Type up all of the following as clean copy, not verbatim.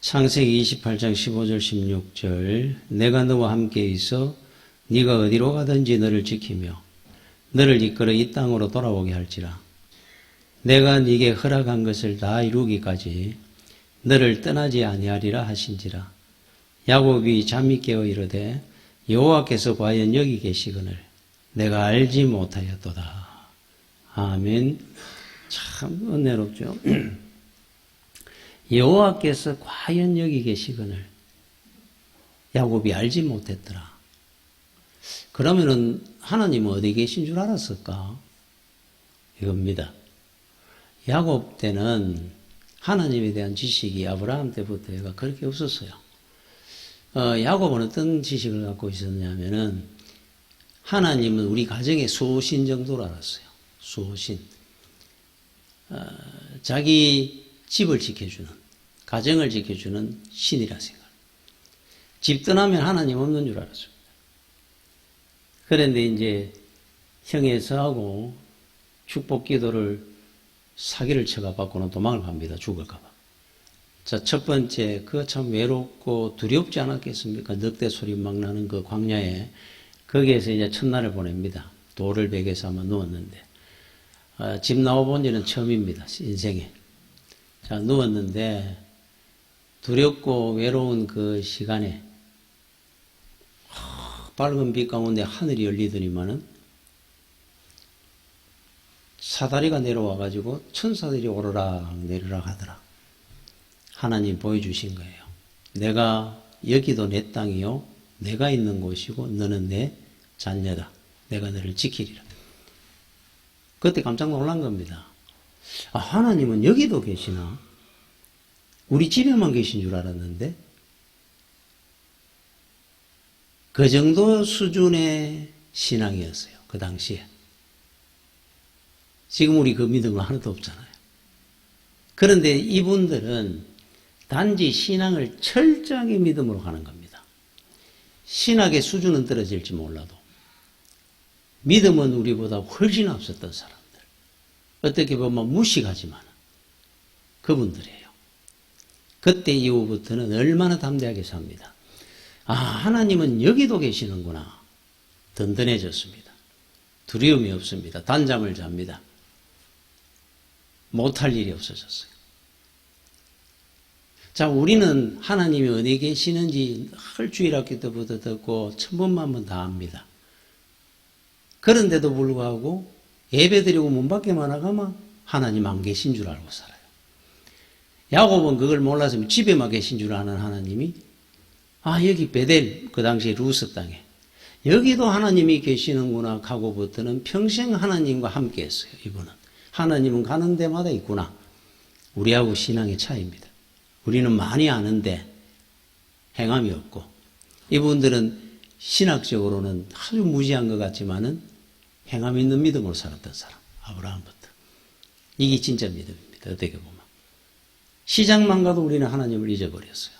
창세기 28장 15절 16절 내가 너와 함께 있어 네가 어디로 가든지 너를 지키며 너를 이끌어 이 땅으로 돌아오게 할지라. 내가 네게 허락한 것을 다 이루기까지 너를 떠나지 아니하리라 하신지라. 야곱이 잠이 깨어 이르되 여호와께서 과연 여기 계시거늘 내가 알지 못하였도다. 아멘. 참 은혜롭죠. 여호와께서 과연 여기 계시거늘 야곱이 알지 못했더라. 그러면은 하나님은 어디 계신 줄 알았을까? 이겁니다. 야곱 때는 하나님에 대한 지식이 아브라함 때부터 그렇게 없었어요. 야곱은 어떤 지식을 갖고 있었냐면은 하나님은 우리 가정의 수호신 정도로 알았어요. 수호신. 자기 집을 지켜주는, 가정을 지켜주는 신이라 생각. 집 떠나면 하나님 없는 줄 알았습니다. 그런데 이제 형이 에서하고 축복 기도를 사기를 쳐가 받고는 도망을 갑니다. 죽을까봐. 자, 첫 번째, 그 참 외롭고 두렵지 않았겠습니까? 늑대 소리 막 나는 그 광야에, 거기에서 이제 첫날을 보냅니다. 돌을 베개 삼아 누웠는데, 집 나와본 지는 처음입니다. 인생에. 자, 누웠는데, 두렵고 외로운 그 시간에, 밝은 빛 가운데 하늘이 열리더니만은, 사다리가 내려와가지고 천사들이 오르락 내리락 하더라. 하나님 보여주신 거예요. 내가 여기도 내 땅이요. 내가 있는 곳이고 너는 내 자녀다. 내가 너를 지키리라. 그때 깜짝 놀란 겁니다. 아, 하나님은 여기도 계시나? 우리 집에만 계신 줄 알았는데 그 정도 수준의 신앙이었어요. 그 당시에. 지금 우리 그 믿음은 하나도 없잖아요. 그런데 이분들은 단지 신앙을 철저하게 믿음으로 가는 겁니다. 신학의 수준은 떨어질지 몰라도 믿음은 우리보다 훨씬 앞섰던 사람들. 어떻게 보면 무식하지만 그분들이에요. 그때 이후부터는 얼마나 담대하게 삽니다. 아, 하나님은 여기도 계시는구나. 든든해졌습니다. 두려움이 없습니다. 단잠을 잡니다. 못할 일이 없어졌어요. 자, 우리는 하나님이 어디 계시는지 할 주일학교 때부터 듣고 천번만번 다 압니다. 그런데도 불구하고 예배드리고 문 밖에만 나가면 하나님 안 계신 줄 알고 살아요. 야곱은 그걸 몰라서 집에만 계신 줄 아는 하나님이 여기 베델, 그 당시에 루스 땅에 여기도 하나님이 계시는구나 하고부터는 평생 하나님과 함께 했어요. 이분은. 하나님은 가는 데마다 있구나. 우리하고 신앙의 차이입니다. 우리는 많이 아는데 행함이 없고 이분들은 신학적으로는 아주 무지한 것 같지만은 행함 있는 믿음으로 살았던 사람. 아브라함부터. 이게 진짜 믿음입니다. 어떻게 보면. 시장만 가도 우리는 하나님을 잊어버렸어요.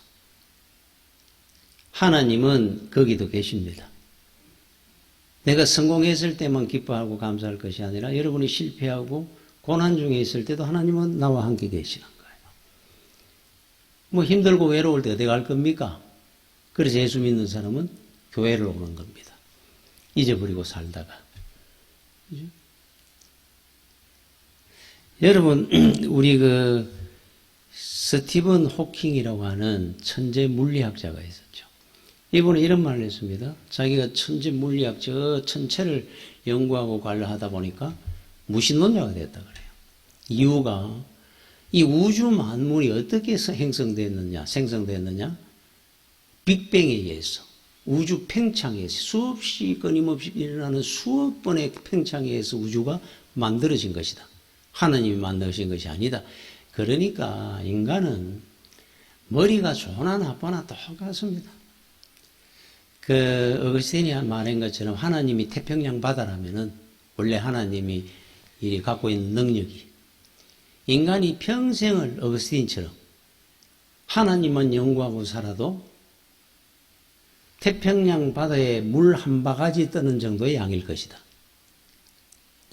하나님은 거기도 계십니다. 내가 성공했을 때만 기뻐하고 감사할 것이 아니라 여러분이 실패하고 고난 중에 있을 때도 하나님은 나와 함께 계시는 거예요. 뭐 힘들고 외로울 때 어디 갈 겁니까? 그래서 예수 믿는 사람은 교회를 오는 겁니다. 잊어버리고 살다가. 그죠? 여러분, 우리 스티븐 호킹이라고 하는 천재 물리학자가 있었죠. 이분은 이런 말을 했습니다. 자기가 천재 물리학, 저 천체를 연구하고 관련하다 보니까 무신론자가 됐다 그래요. 이유가 이 우주 만물이 어떻게 생성됐느냐? 빅뱅에 의해서, 우주 팽창에 의해서, 수없이 끊임없이 일어나는 수억 번의 팽창에 의해서 우주가 만들어진 것이다. 하나님이 만드신 것이 아니다. 그러니까 인간은 머리가 좋으나 나쁘나 똑같습니다. 어거스틴이 말한 것처럼 하나님이 태평양 바다라면은 원래 하나님이 이 갖고 있는 능력이 인간이 평생을 어거스틴처럼 하나님만 연구하고 살아도 태평양 바다에 물 한 바가지 떠는 정도의 양일 것이다.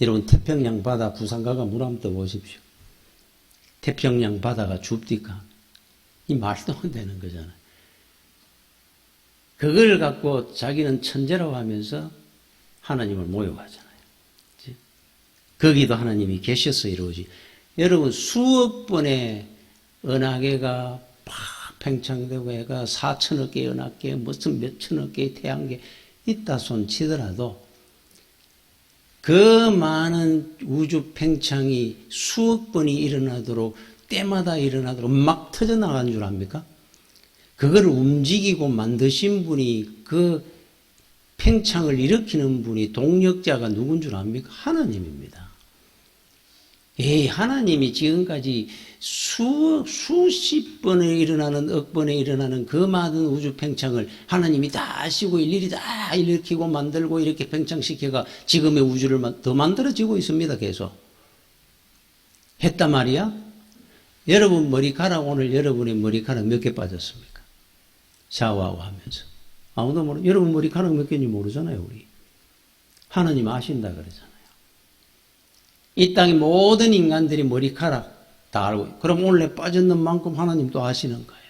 여러분 태평양 바다 부산가가 물 한번 떠보십시오. 태평양 바다가 줍디까? 이 말도 안 되는 거잖아요. 그걸 갖고 자기는 천재라고 하면서 하나님을 모욕하잖아요. 그치? 거기도 하나님이 계셔서 이루어지. 여러분 수억 번의 은하계가 막 팽창되고 해가 4천억 개의 은하계 무슨 몇천억 개의 태양계 있다 손 치더라도 그 많은 우주 팽창이 수억 번이 일어나도록 때마다 일어나도록 막 터져나간 줄 압니까? 그걸 움직이고 만드신 분이 그 팽창을 일으키는 분이 동력자가 누군 줄 압니까? 하나님입니다. 하나님이 지금까지 수십 번에 일어나는 억 번에 일어나는 그 많은 우주 팽창을 하나님이 다 아시고 일일이 다 일으키고 만들고 이렇게 팽창시켜가 지금의 우주를 더 만들어지고 있습니다. 계속 했단 말이야. 여러분 머리카락 오늘 여러분의 머리카락 몇 개 빠졌습니까? 샤워하고 하면서 아무도 모르. 여러분 머리카락 몇 개인지 모르잖아요. 우리 하나님 아신다 그러잖아요. 이 땅의 모든 인간들이 머리카락 다 알고 있어요. 그럼 오늘 빠졌는 만큼 하나님도 아시는 거예요.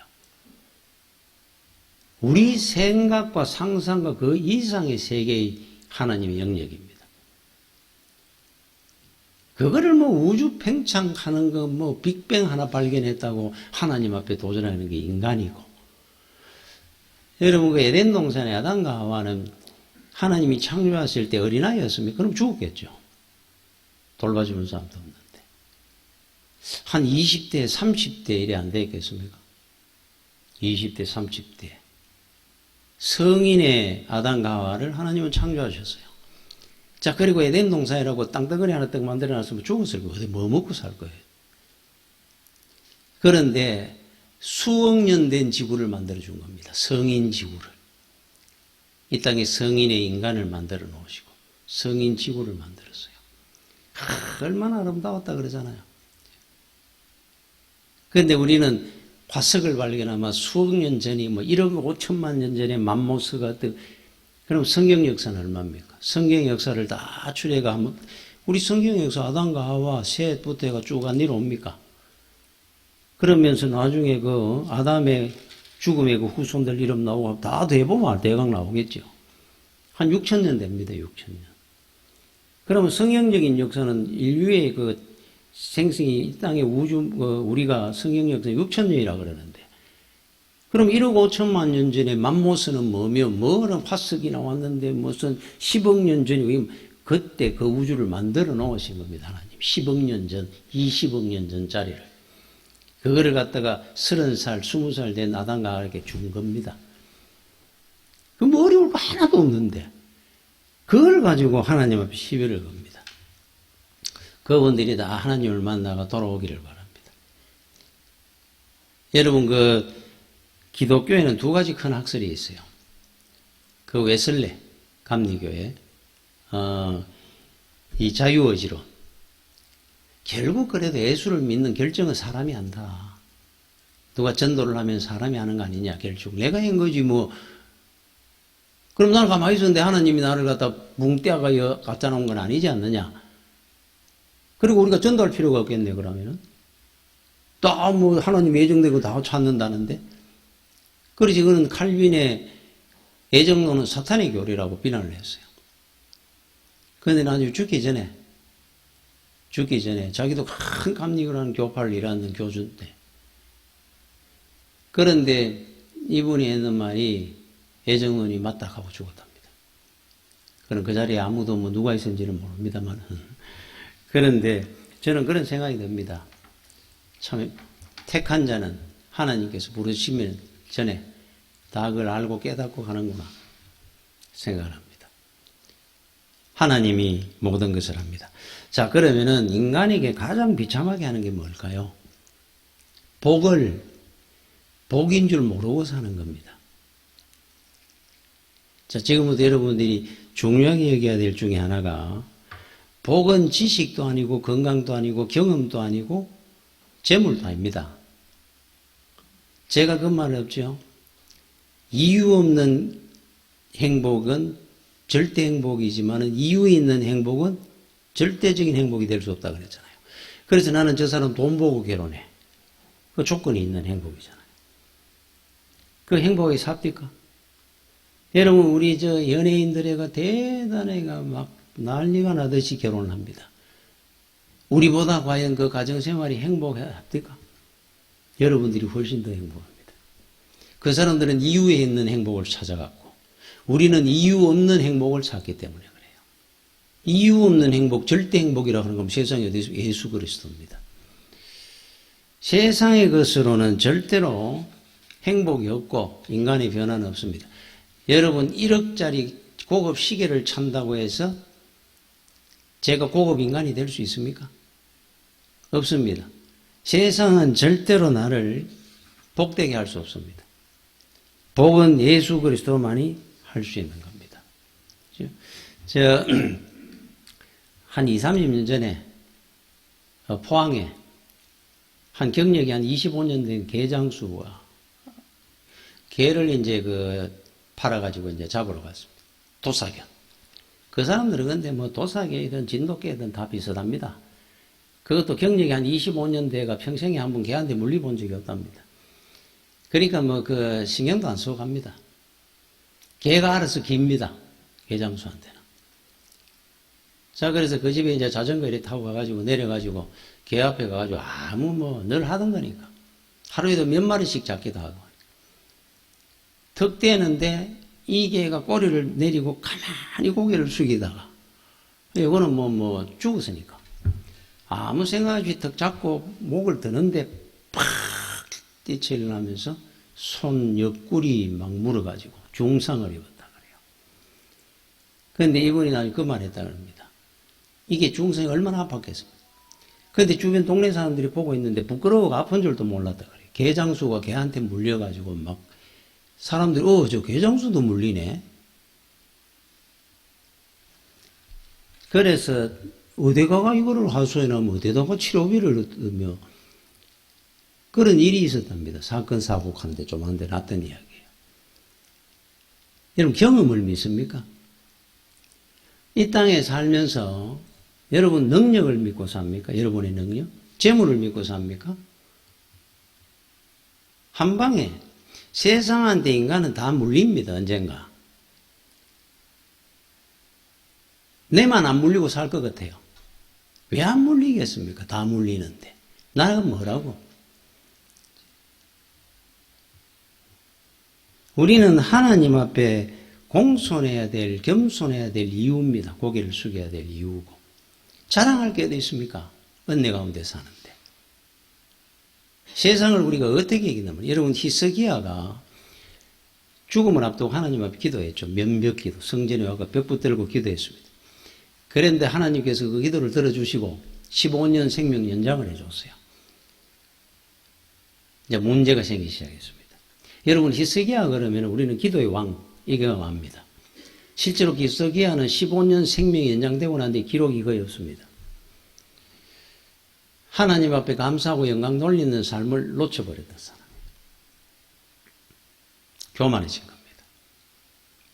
우리 생각과 상상과 그 이상의 세계의 하나님의 영역입니다. 그거를 뭐 우주 팽창하는 거 뭐 빅뱅 하나 발견했다고 하나님 앞에 도전하는 게 인간이고. 여러분 그 에덴 동산의 아담과 하와는 하나님이 창조하실 때 어린아이였습니까? 그럼 죽었겠죠. 돌봐주는 사람도 없는데. 한 20대, 30대 이래 안 되겠습니까? 20대, 30대. 성인의 아담과 하와를 하나님은 창조하셨어요. 자, 그리고 에덴 동산이라고 땅덩어리 하나 딱 만들어놨으면 죽었을 거예요. 뭐 먹고 살 거예요. 그런데 수억 년 된 지구를 만들어준 겁니다. 성인 지구를. 이 땅에 성인의 인간을 만들어 놓으시고 성인 지구를 만들었어요. 얼마나 아름다웠다 그러잖아요. 그런데 우리는 화석을 발견하면 수억 년 전이 뭐 1억 5천만 년 전에 맘모스가 그럼 성경 역사는 얼마입니까? 성경 역사를 다 추려가 하면 우리 성경 역사 아담과 하와 셋부터 해가 쭉 안 내려옵니까? 그러면서 나중에 그 아담의 죽음의 그 후손들 이름 나오고 다 대보면 대강 나오겠죠. 한 6천 년 됩니다. 6천 년. 그러면 성경적인 역사는 인류의 그 생성이 이 땅의 우주 우리가 성경 역사 6천 년이라 그러는데 그럼 1억 5천만 년 전에 맘모스는 뭐며 뭐는 화석이 나왔는데 무슨 10억 년 전이 그때 그 우주를 만들어 놓으신 겁니다. 하나님 10억 년 전, 20억 년 전짜리를 그거를 갖다가 30살, 20살 된 아담과 하와에게 준 겁니다. 그 뭐 어려울 거 하나도 없는데 그걸 가지고 하나님 앞에 시비를 겁니다. 그분들이 다 하나님을 만나가 돌아오기를 바랍니다. 여러분 그 기독교에는 두 가지 큰 학설이 있어요. 그 웨슬레 감리교회 이 자유의지론. 결국 그래도 예수를 믿는 결정은 사람이 한다. 누가 전도를 하면 사람이 하는 거 아니냐 결국. 내가 한 거지 뭐. 그럼 나는 가만히 있었는데 하나님이 나를 갖다 뭉떼아가 갖다 놓은 건 아니지 않느냐. 그리고 우리가 전도할 필요가 없겠네 그러면은. 다 뭐 하나님 예정되고 다 찾는다는데. 그래서 그는 칼빈의 애정론은 사탄의 교리라고 비난을 했어요. 그런데 나중에 죽기 전에 자기도 큰 감리교를 하는 교파를 일하는 교주인데 그런데 이분이 했는 말이 애정론이 맞다 하고 죽었답니다. 그럼 그 자리에 아무도 뭐 누가 있었는지는 모릅니다만 그런데 저는 그런 생각이 듭니다. 참 택한 자는 하나님께서 부르시면 전에 다 그걸 알고 깨닫고 가는구나 생각을 합니다. 하나님이 모든 것을 합니다. 자, 그러면은 인간에게 가장 비참하게 하는 게 뭘까요? 복인 줄 모르고 사는 겁니다. 자, 지금부터 여러분들이 중요하게 여겨야 될 중에 하나가 복은 지식도 아니고 건강도 아니고 경험도 아니고 재물도 아닙니다. 제가 그 말 없죠. 이유 없는 행복은 절대 행복이지만 이유 있는 행복은 절대적인 행복이 될 수 없다 그랬잖아요. 그래서 나는 저 사람 돈 보고 결혼해. 그 조건이 있는 행복이잖아요. 그 행복이 삽니까? 여러분, 우리 저 연예인들애가 대단해가 막 난리가 나듯이 결혼을 합니다. 우리보다 과연 그 가정생활이 행복합니까? 여러분들이 훨씬 더 행복합니다. 그 사람들은 이유에 있는 행복을 찾아갔고, 우리는 이유 없는 행복을 찾기 때문에 그래요. 이유 없는 행복, 절대 행복이라고 하는 건 세상에 어디서 예수 그리스도입니다. 세상의 것으로는 절대로 행복이 없고 인간의 변화는 없습니다. 여러분 1억짜리 고급 시계를 찬다고 해서 제가 고급 인간이 될 수 있습니까? 없습니다. 세상은 절대로 나를 복되게 할 수 없습니다. 복은 예수 그리스도만이 할 수 있는 겁니다. 한 20, 30년 전에 포항에 한 경력이 한 25년 된 개장수가 개를 이제 팔아가지고 이제 잡으러 갔습니다. 도사견. 그 사람들은 근데 뭐 도사개이든 진돗개이든 다 비슷합니다. 그것도 경력이 한 25년 돼가 평생에 한 번 개한테 물려본 적이 없답니다. 그러니까 신경도 안 쓰고 갑니다. 개가 알아서 깁니다. 개장수한테는. 자, 그래서 그 집에 이제 자전거 이렇게 타고 가가지고 내려가지고 개 앞에 가가지고 늘 하던 거니까. 하루에도 몇 마리씩 잡기도 하고. 턱 떼는데 이 개가 꼬리를 내리고 가만히 고개를 숙이다가 이거는 죽었으니까. 아무 생각 없이 턱 잡고 목을 드는데 팍 뛰쳐 일어나면서 손 옆구리 막 물어가지고 중상을 입었다 그래요. 그런데 이분이 나중에 그 말했다 그럽니다. 이게 중상이 얼마나 아팠겠습니까? 그런데 주변 동네 사람들이 보고 있는데 부끄러워가 아픈 줄도 몰랐다 그래요. 개장수가 개한테 물려가지고 막 사람들이 저 개장수도 물리네. 그래서 어디다가 이거를 하소연하면 어디다가 치료비를 얻으며 그런 일이 있었답니다. 사건 사고하는데 좀 안 돼 났던 이야기예요. 여러분 경험을 믿습니까? 이 땅에 살면서 여러분 능력을 믿고 삽니까? 여러분의 능력? 재물을 믿고 삽니까? 한 방에 세상한테 인간은 다 물립니다. 언젠가. 내만 안 물리고 살 것 같아요. 왜 안 물리겠습니까? 다 물리는데. 나는 뭐라고? 우리는 하나님 앞에 공손해야 될, 겸손해야 될 이유입니다. 고개를 숙여야 될 이유고. 자랑할 게 어디 있습니까? 은혜 가운데 사는데. 세상을 우리가 어떻게 이기냐면, 여러분 히스기야가 죽음을 앞두고 하나님 앞에 기도했죠. 면벽 기도. 성전에 와서 벽 붙들고 기도했습니다. 그런데 하나님께서 그 기도를 들어주시고 15년 생명 연장을 해줬어요. 이제 문제가 생기기 시작했습니다. 여러분 히스기야 그러면 우리는 기도의 왕 이거 압니다. 실제로 히스기야는 15년 생명이 연장되고 난 뒤에 기록이 거의 없습니다. 하나님 앞에 감사하고 영광 돌리는 삶을 놓쳐버렸던 사람. 교만해진 겁니다.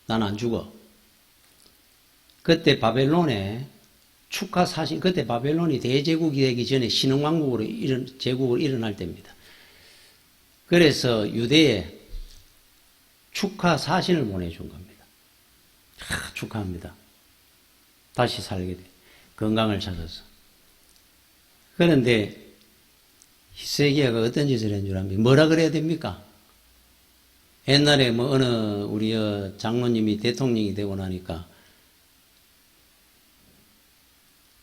난 안 죽어. 그때 바벨론에 축하 사신, 그때 바벨론이 대제국이 되기 전에 신흥왕국으로 제국으로 일어날 때입니다. 그래서 유대에 축하 사신을 보내준 겁니다. 축하합니다. 다시 살게 돼. 건강을 찾아서. 그런데 히스기야가 어떤 짓을 한 줄 압니까? 뭐라 그래야 됩니까? 옛날에 어느 우리 장로님이 대통령이 되고 나니까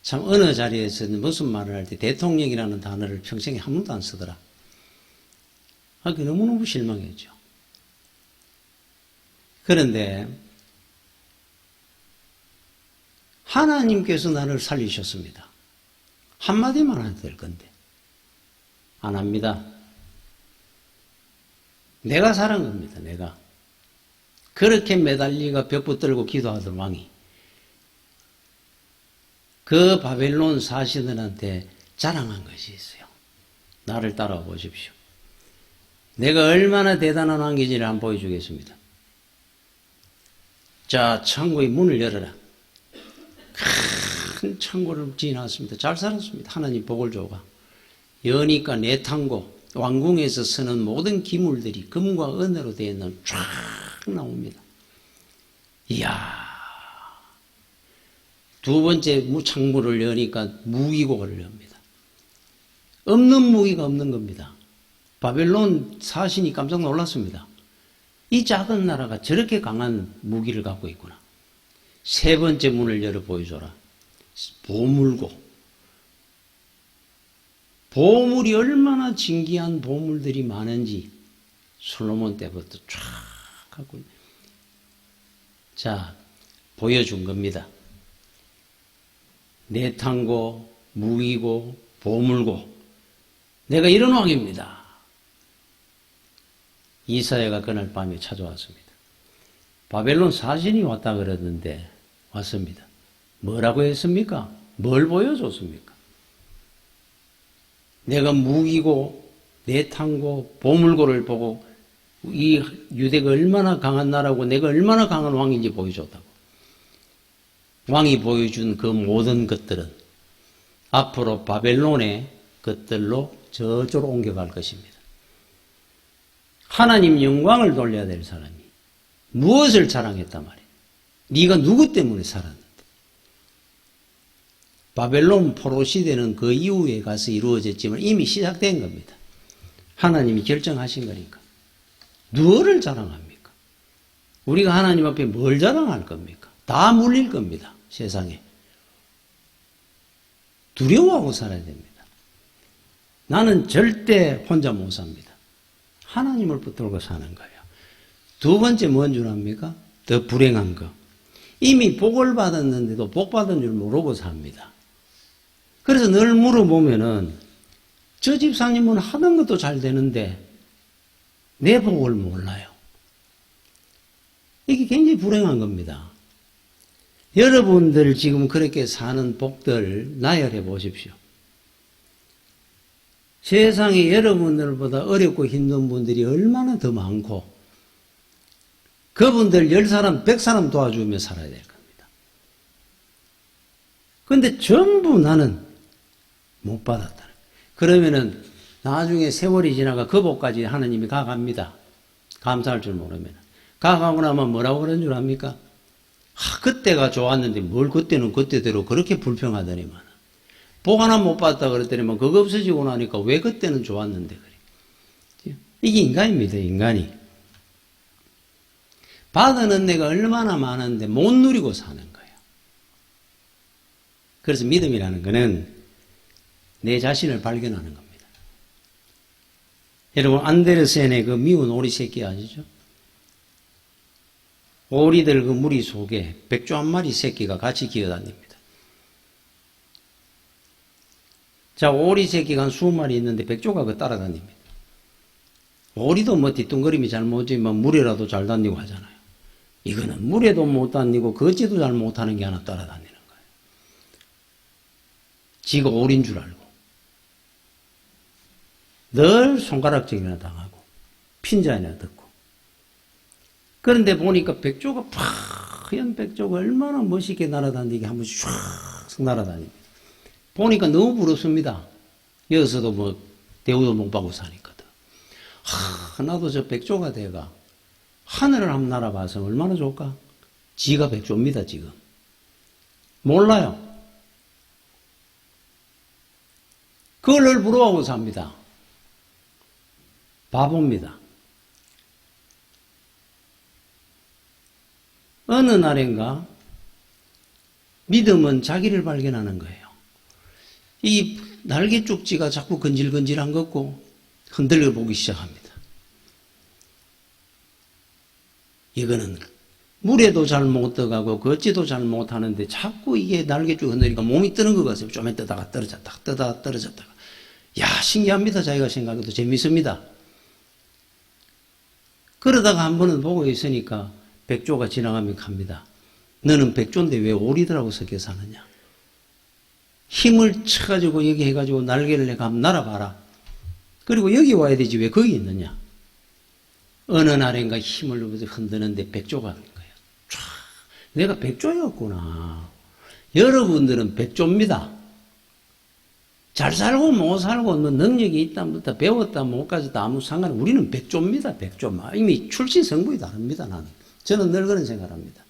참 어느 자리에서는 무슨 말을 할 때 대통령이라는 단어를 평생에 한 번도 안 쓰더라. 그게 너무너무 실망했죠. 그런데 하나님께서 나를 살리셨습니다. 한마디만 해도 될 건데 안 합니다. 내가 살은 겁니다. 내가 그렇게 매달리가 벽 붙들고 기도하던 왕이 그 바벨론 사신들한테 자랑한 것이 있어요. 나를 따라와 보십시오. 내가 얼마나 대단한 왕인지를 한번 보여주겠습니다. 자, 창고의 문을 열어라. 큰 창고를 지어놨습니다. 잘 살았습니다. 하나님 복을 줘가. 여니까 네 탕고, 왕궁에서 쓰는 모든 기물들이 금과 은으로 되어 있는 쫙 나옵니다. 이야. 두 번째 창문을 여니까 무기고를 엽니다. 없는 무기가 없는 겁니다. 바벨론 사신이 깜짝 놀랐습니다. 이 작은 나라가 저렇게 강한 무기를 갖고 있구나. 세 번째 문을 열어 보여줘라. 보물고. 보물이 얼마나 진귀한 보물들이 많은지 솔로몬 때부터 쫙 하고. 자, 보여준 겁니다. 내탕고, 무기고, 보물고. 내가 이런 왕입니다. 이사야가 그날 밤에 찾아왔습니다. 바벨론 사신이 왔다 그러는데 왔습니다. 뭐라고 했습니까? 뭘 보여줬습니까? 내가 무기고 내탕고 보물고를 보고 이 유대가 얼마나 강한 나라고 내가 얼마나 강한 왕인지 보여줬다고. 왕이 보여준 그 모든 것들은 앞으로 바벨론의 것들로 저쪽으로 옮겨갈 것입니다. 하나님 영광을 돌려야 될 사람이 무엇을 자랑했단 말이에요? 네가 누구 때문에 살았는데? 바벨론 포로 시대는 그 이후에 가서 이루어졌지만 이미 시작된 겁니다. 하나님이 결정하신 거니까. 누구를 자랑합니까? 우리가 하나님 앞에 뭘 자랑할 겁니까? 다 물릴 겁니다. 세상에. 두려워하고 살아야 됩니다. 나는 절대 혼자 못 삽니다. 하나님을 붙들고 사는 거예요. 두 번째 뭔 줄 압니까? 더 불행한 거. 이미 복을 받았는데도 복 받은 줄 모르고 삽니다. 그래서 늘 물어보면은 저 집사님은 하던 것도 잘 되는데 내 복을 몰라요. 이게 굉장히 불행한 겁니다. 여러분들 지금 그렇게 사는 복들 나열해 보십시오. 세상에 여러분들보다 어렵고 힘든 분들이 얼마나 더 많고 그분들 10사람, 100사람 도와주며 살아야 될 겁니다. 그런데 전부 나는 못 받았다. 그러면은 나중에 세월이 지나가 그 복까지 하나님이 가갑니다. 감사할 줄 모르면. 가가고 나면 뭐라고 그런 줄 압니까? 그때가 좋았는데 뭘 그때는 그때대로 그렇게 불평하더니만. 복 하나 못 받았다 그랬더니만 그거 없어지고 나니까 왜 그때는 좋았는데 그래. 이게 인간입니다. 인간이. 받은 내가 얼마나 많은데 못 누리고 사는 거예요. 그래서 믿음이라는 거는 내 자신을 발견하는 겁니다. 여러분 안데르센의 그 미운 오리 새끼 아시죠? 오리들 그 무리 속에 백조 한 마리 새끼가 같이 기어다닙니다. 자, 오리 새끼가 한 20마리 있는데 백조가 그 따라다닙니다. 오리도 뭐 뒤뚱거림이 잘 못지만 물에라도 잘 다니고 하잖아요. 이거는 물에도 못 다니고 걷지도 잘 못하는 게 하나 따라다니는 거예요. 지가 오리인 줄 알고 늘 손가락질이나 당하고 핀잔이나 듣고. 그런데 보니까 백조가 하얀 백조가 얼마나 멋있게 날아다니게 한 번씩 쫙 날아다닙니다. 보니까 너무 부럽습니다. 여기서도 뭐 대우도 못 받고 사니까도. 나도 저 백조가 돼가 하늘을 한번 날아봐서 얼마나 좋을까? 지가 백조입니다, 지금. 몰라요. 그걸 늘 부러워하고 삽니다. 바보입니다. 어느 날인가 믿음은 자기를 발견하는 거예요. 이 날개쪽지가 자꾸 건질건질한 것 같고 흔들려 보기 시작합니다. 이거는 물에도 잘 못 들어가고 걷지도 잘 못하는데 자꾸 이게 날개쪽 흔들리니까 몸이 뜨는 것 같아요. 좀 뜨다가 떨어졌다가 뜨다가 떨어졌다가. 야, 신기합니다. 자기가 생각해도 재밌습니다. 그러다가 한 번은 보고 있으니까 백조가 지나가면 갑니다. 너는 백조인데 왜 오리들하고 섞여 사느냐? 힘을 쳐가지고 여기 해가지고 날개를 내가 한번 날아봐라. 그리고 여기 와야 되지 왜 거기 있느냐? 어느 날인가 힘을 흔드는데 백조가 하는 거예요. 촤, 내가 백조였구나. 여러분들은 백조입니다. 잘 살고 못 살고 뭐 능력이 있다부터 배웠다 못 가졌다 아무 상관 우리는 백조입니다. 백조. 이미 출신 성분이 다릅니다. 나는. 저는 늘 그런 생각을 합니다.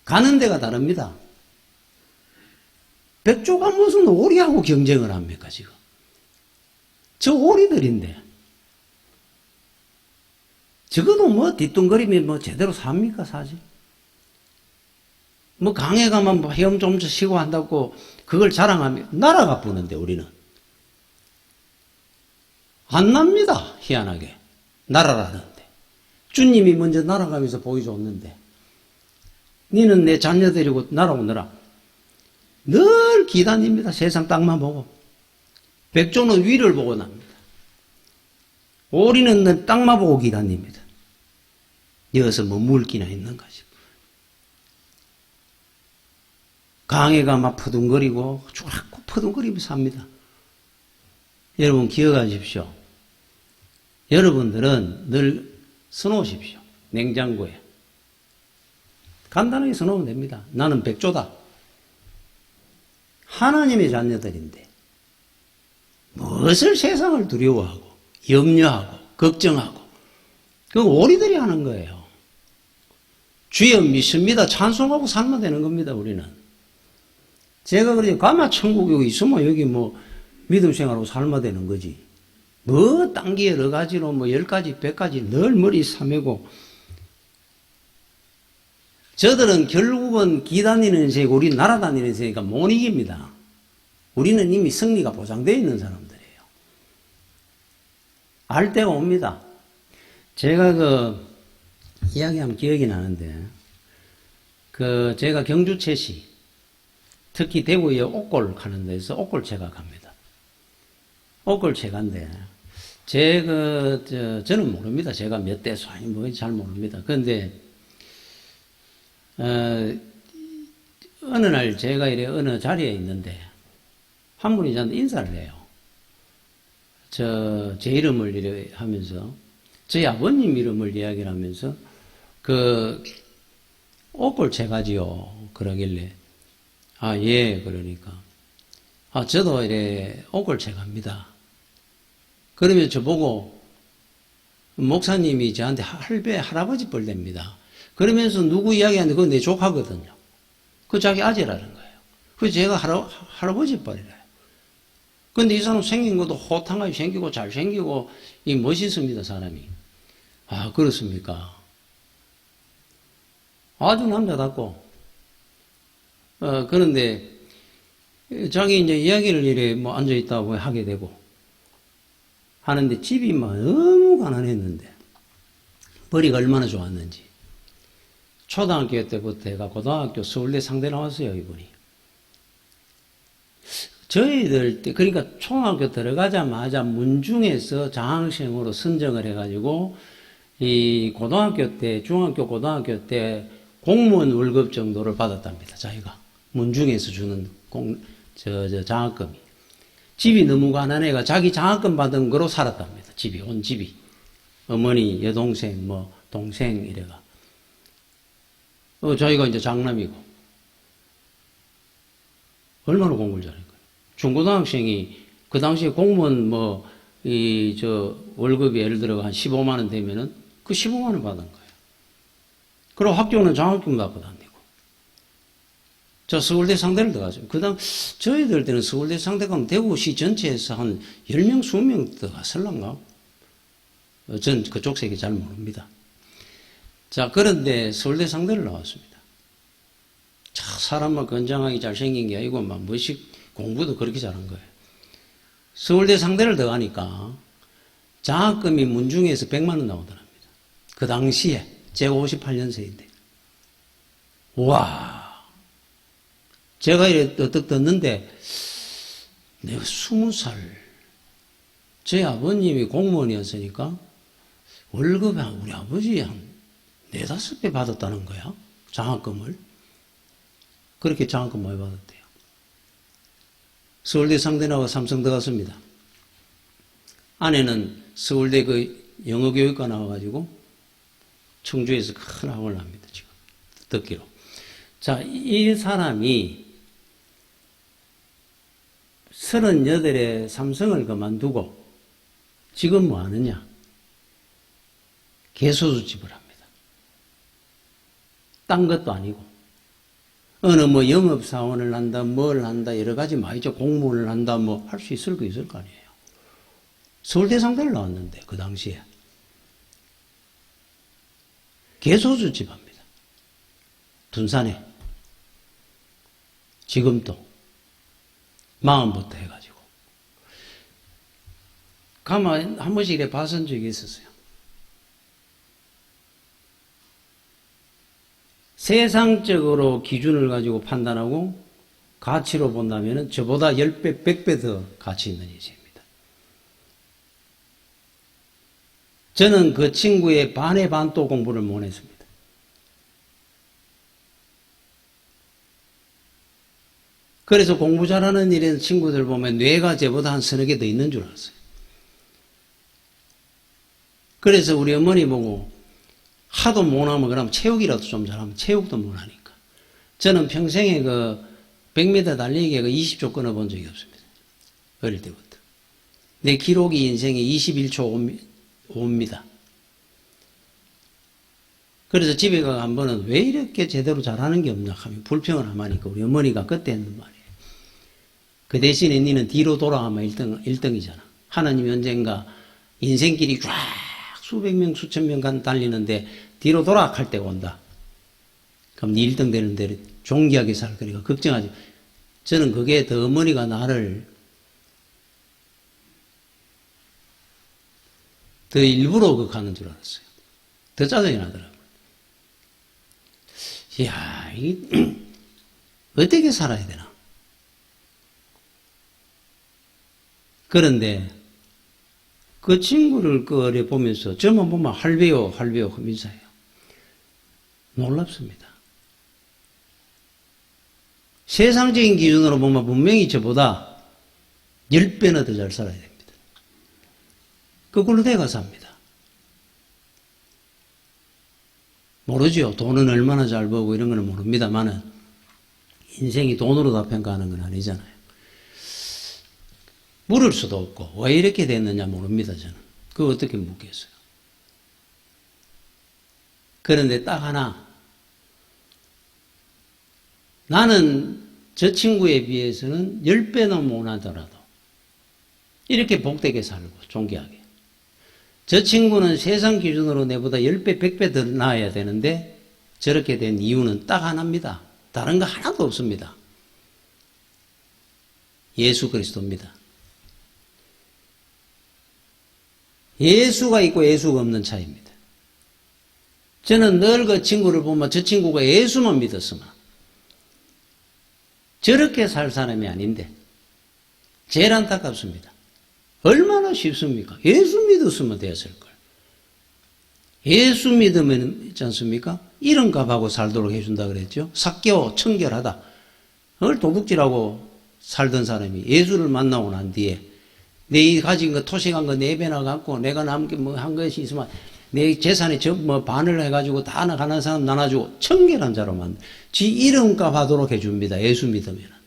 가는 데가 다릅니다. 백조가 무슨 오리하고 경쟁을 합니까 지금. 저 오리들인데 적어도 뭐 뒤뚱거리면 뭐 제대로 삽니까 사지. 뭐 강에 가면 뭐 헤엄 좀 쉬고 한다고 그걸 자랑하면 날아가 부는데 우리는 안 납니다. 희한하게 날아라는데 주님이 먼저 날아가면서 보여줬는데 니는 내 자녀 데리고 날아오느라 늘 기다립니다. 세상 땅만 보고 백조는 위를 보고 납니다. 오리는 늘 땅만 보고 기다립니다. 여기서 뭐 물기나 있는가 싶어요. 강해가 막 퍼둥거리고 쭈락고 퍼둥거리면서 삽니다. 여러분 기억하십시오. 여러분들은 늘 써놓으십시오. 냉장고에. 간단하게 써놓으면 됩니다. 나는 백조다. 하나님의 자녀들인데 무엇을 세상을 두려워하고 염려하고 걱정하고 그거 오리들이 하는 거예요. 주여 믿습니다. 찬송하고 살면 되는 겁니다. 우리는. 제가 그러죠. 가마 천국 여기 있으면 여기 뭐 믿음 생활하고 살면 되는 거지. 뭐 딴게 여러 가지로 뭐 10가지 100가지 늘 머리 삼매고 저들은 결국은 기다리는 인생이고 우리 날아다니는 인생이니까 못 이깁니다. 우리는 이미 승리가 보장되어 있는 사람들이에요. 알 때가 옵니다. 제가 이야기하면 기억이 나는데 제가 경주채시 특히 대구에 옥골 가는 데서 옥골채가 갑니다. 옥골채가인데 저는 모릅니다. 제가 몇 대 소인이 뭐 잘 모릅니다. 그런데 어느 날 제가 이래 어느 자리에 있는데 한 분이 저한테 인사를 해요. 제 이름을 이래 하면서 저희 아버님 이름을 이야기를 하면서 옥골채가지요 그러길래 예 그러니까 저도 이래 옥골채갑니다. 그러면 저보고 목사님이 저한테 할아버지 뻘 됩니다. 그러면서 누구 이야기하는데 그건 내 조카거든요. 그 자기 아재라는 거예요. 그래서 제가 할아버지 뻘이래요. 근데 이 사람 생긴 것도 호탕하게 생기고 잘생기고 멋있습니다 사람이. 그렇습니까? 아주 남자답고 그런데 자기 이제 이야기를 이래 뭐 앉아있다고 하게 되고 하는데 집이 막 너무 가난했는데 머리가 얼마나 좋았는지 초등학교 때부터 해가 고등학교 서울대 상대 나왔어요 이분이. 저희들 때 그러니까 초등학교 들어가자마자 문중에서 장학생으로 선정을 해가지고 이 고등학교 때 중학교 고등학교 때 공무원 월급 정도를 받았답니다. 자기가 문중에서 주는 장학금이. 집이 너무 가난해가 자기 장학금 받은 거로 살았답니다. 집이 온 집이 어머니 여동생 뭐 동생 이래가 자기가 이제 장남이고 얼마나 공부를 잘했거든요. 중고등학생이 그 당시에 공무원 월급이 예를 들어 한 15만 원 되면은 그 15만 원 받은 거예요. 그리고 학교는 장학금 받고 다니고. 저 서울대 상대를 들어가죠. 저희들 때는 서울대 상대 가면 대구시 전체에서 한 10명, 20명 들어갔을란가? 전 그쪽 세계 잘 모릅니다. 자, 그런데 서울대 상대를 나왔습니다. 사람만 건장하게 잘생긴 게 아니고, 공부도 그렇게 잘한 거예요. 서울대 상대를 들어가니까 장학금이 문중에서 100만 원 나오더랍니다. 그 당시에, 제가 58년생인데. 와. 제가 이렇게 어떻게 듣는데, 내가 20살, 제 아버님이 공무원이었으니까, 월급이 우리 아버지 한 4, 5배 받았다는 거야. 장학금을. 그렇게 장학금 많이 받았대요. 서울대 상대 나와 삼성 들어갔습니다. 아내는 서울대 영어교육과 나와가지고 청주에서 큰 학원을 합니다. 지금 듣기로. 자, 이 사람이 38에 삼성을 그만두고 지금 뭐 하느냐? 개소주집을 합니다. 딴 것도 아니고. 어느 뭐 영업사원을 한다, 뭘 한다, 여러 가지 많이죠. 공무원을 한다, 뭐 할 수 있을 거 아니에요. 서울대상대를 나왔는데, 그 당시에. 개소주집 합니다. 둔산에. 지금도. 마음부터 해가지고. 가만 한 번씩 이래 봐선 적이 있었어요. 세상적으로 기준을 가지고 판단하고 가치로 본다면 저보다 10배, 100배 더 가치 있는 인생입니다. 저는 그 친구의 반의 반도 공부를 못 했습니다. 그래서 공부 잘하는 이런 친구들 보면 뇌가 저보다 한 서너 개 더 있는 줄 알았어요. 그래서 우리 어머니 보고 하도 못하면 그럼 체육이라도 좀 잘하면 체육도 못하니까. 저는 평생에 그 100m 달리기에 그 20초 끊어본 적이 없습니다. 어릴 때부터. 내 기록이 인생에 21초 5입니다. 그래서 집에 가 한 번은 왜 이렇게 제대로 잘하는 게 없냐 하면 불평을 하니까 우리 어머니가 그때 했는 말이에요. 그 대신에 니는 뒤로 돌아가면 1등이잖아. 하나님이 언젠가 인생길이 쫙 수백 명, 수천 명 달리는데 뒤로 돌아갈 때가 온다. 그럼 네 1등 되는데 존귀하게 살 거니까 걱정하지. 저는 그게 더 어머니가 나를 더 일부러 가는 줄 알았어요. 더 짜증이 나더라고요. 이야, 이게 어떻게 살아야 되나? 그런데 그 친구를 그래 보면서 저만 보면 할배요 민사예요. 놀랍습니다. 세상적인 기준으로 보면 분명히 저보다 10배나 더 잘 살아야 됩니다. 그걸로 내가 삽니다. 모르죠. 돈은 얼마나 잘 벌고 이런 거는 모릅니다만은 인생이 돈으로 다 평가하는 건 아니잖아요. 물을 수도 없고 왜 이렇게 됐느냐 모릅니다. 저는. 그거 어떻게 묻겠어요. 그런데 딱 하나, 나는 저 친구에 비해서는 10배나 못하더라도 이렇게 복되게 살고 존귀하게. 저 친구는 세상 기준으로 내보다 10배, 100배 더 나아야 되는데 저렇게 된 이유는 딱 하나입니다. 다른 거 하나도 없습니다. 예수 그리스도입니다. 예수가 있고 예수가 없는 차이입니다. 저는 늘 그 친구를 보면 저 친구가 예수만 믿었으면 저렇게 살 사람이 아닌데 제일 안타깝습니다. 얼마나 쉽습니까? 예수 믿었으면 됐을걸. 예수 믿으면 있지 않습니까? 이름값하고 살도록 해준다 그랬죠. 삭개오 청결하다. 그걸 도둑질하고 살던 사람이 예수를 만나고 난 뒤에 내 가진 거 토식한 거 4배나 갖고 내가 남게 뭐 한 것이 있으면 내 재산에 뭐 반을 해가지고 다 가는 사람 나눠주고 청결한 자로 만들. 지 이름값 하도록 해줍니다. 예수 믿으면.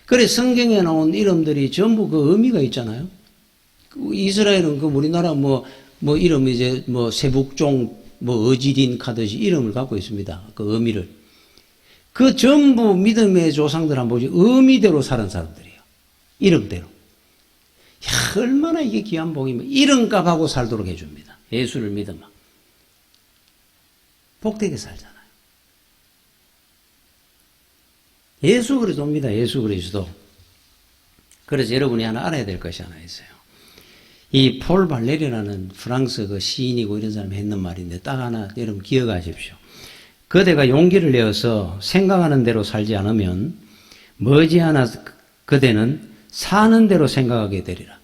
그래 성경에 나온 이름들이 전부 그 의미가 있잖아요. 이스라엘은 그 우리나라 뭐 이름 이제 뭐 세북종 뭐 어지린 카듯이 이름을 갖고 있습니다. 그 의미를. 그 전부 믿음의 조상들 한번 보지 의미대로 사는 사람들이에요. 이름대로. 야, 얼마나 이게 귀한 복이면 이름값하고 살도록 해줍니다. 예수를 믿으면. 복되게 살잖아요. 예수 그리스도입니다. 예수 그리스도. 그래서 여러분이 하나 알아야 될 것이 하나 있어요. 이 폴 발레리라는 프랑스 그 시인이고 이런 사람이 했는 말인데 딱 하나 여러분 기억하십시오. 그대가 용기를 내어서 생각하는 대로 살지 않으면 머지않아 그대는 사는 대로 생각하게 되리라.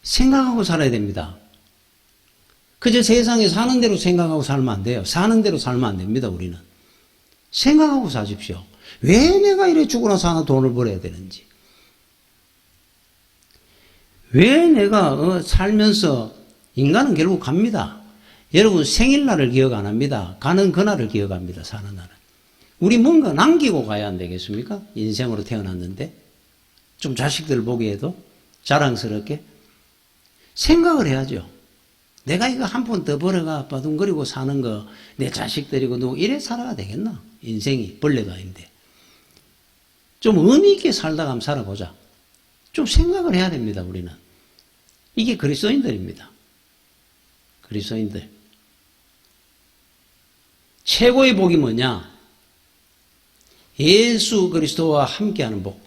생각하고 살아야 됩니다. 그저 세상에 사는 대로 생각하고 살면 안 돼요. 사는 대로 살면 안 됩니다. 우리는. 생각하고 사십시오. 왜 내가 이래 죽으나 사나 돈을 벌어야 되는지. 왜 내가 살면서 인간은 결국 갑니다. 여러분 생일날을 기억 안 합니다. 가는 그날을 기억합니다. 사는 날은. 우리 뭔가 남기고 가야 안 되겠습니까? 인생으로 태어났는데. 좀 자식들 보기에도 자랑스럽게 생각을 해야죠. 내가 이거 한 푼 더 벌어가 바둥거리고 사는 거 내 자식들이고 누구 이래 살아가 되겠나? 인생이 벌레도 아닌데. 좀 의미 있게 살다가 한번 살아보자. 좀 생각을 해야 됩니다, 우리는. 이게 그리스도인들입니다. 그리스도인들. 최고의 복이 뭐냐? 예수 그리스도와 함께하는 복.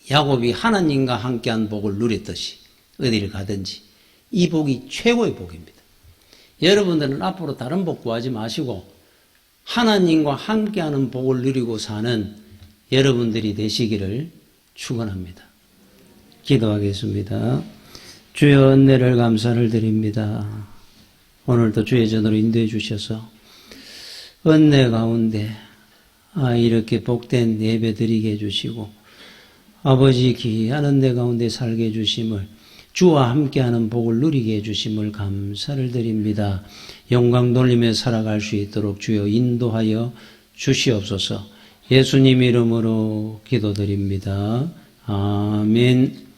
야곱이 하나님과 함께한 복을 누렸듯이 어디를 가든지 이 복이 최고의 복입니다. 여러분들은 앞으로 다른 복 구하지 마시고 하나님과 함께하는 복을 누리고 사는 여러분들이 되시기를 축원합니다. 기도하겠습니다. 주여 은혜를 감사를 드립니다. 오늘도 주의 전으로 인도해 주셔서 은혜 가운데 이렇게 복된 예배 드리게 해주시고 아버지 귀한 은혜 가운데 살게 해주심을 주와 함께하는 복을 누리게 해주심을 감사를 드립니다. 영광 돌리며 살아갈 수 있도록 주여 인도하여 주시옵소서. 예수님 이름으로 기도드립니다. 아멘.